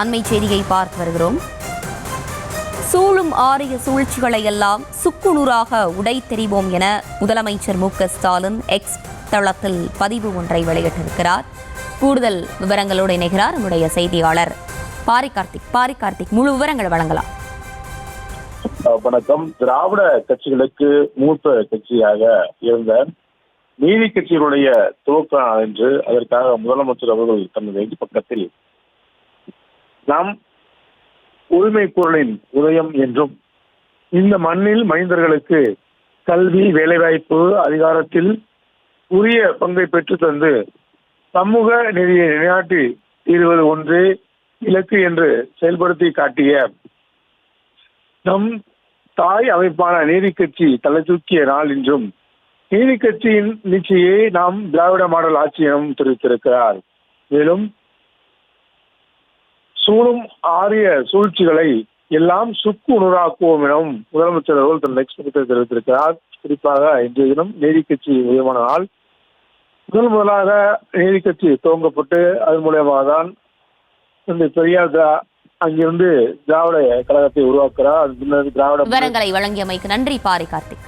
அண்மை செய்தியை பார்த்து வருகிறோம். சூழும் ஆரிய சூழ்ச்சிகளை எல்லாம் சுக்குநூறாக உடைத்தெறிவோம் என முதலமைச்சர் மு.க.ஸ்டாலின் எக்ஸ் தளத்தில் பதிவு ஒன்றை வெளியிட்டிருக்கிறார். கூடுதல் விவரங்களோடு இணைகிறார் நம்முடைய செய்தியாளர் பாரிகார்த்திக். முழு விவரங்கள் வழங்கலாம். வணக்கம். திராவிட கட்சிகளுக்கு மூத்த கட்சியாக இருந்த நீதி கட்சியினுடைய துவக்க நாள் என்று அதற்காக முதலமைச்சர் அவர்கள் தனது பக்கத்தில் நாம் உரிமை குரலின் உதயம் என்றும் இந்த மண்ணில் மனிதர்களுக்கு கல்வி, வேலைவாய்ப்பு, அதிகாரத்தில் உரிய பங்கை பெற்று தந்து சமூக நீதியை நிலைநாட்டி தீர்வது ஒன்றே இலக்கு என்று செயல்படுத்தி காட்டிய நம் தாய் அமைப்பான நீதி கட்சி தலை தூக்கிய நாள் என்றும் நீதி கட்சியின் நீட்சியை நாம் திராவிட மாடல் ஆட்சி எனவும் தெரிவித்திருக்கிறார். மேலும் சூழும் ஆரிய சூழ்ச்சிகளை எல்லாம் சுக்கு உணராக்குவோம் எனவும் முதலமைச்சர் அவர்கள் தன் எக்ஸ்பெக்டை தெரிவித்திருக்கிறார். குறிப்பாக இன்றைய தினம் நீதி கட்சி உதயமான நாள். முதலாக நீதி கட்சி துவங்கப்பட்டு அதன் மூலமாக தான் இந்த பெரியார் அங்கிருந்து திராவிட கழகத்தை உருவாக்குறார். விவரங்களை வழங்கியமைக்கு நன்றி பாரிகார்த்திக்.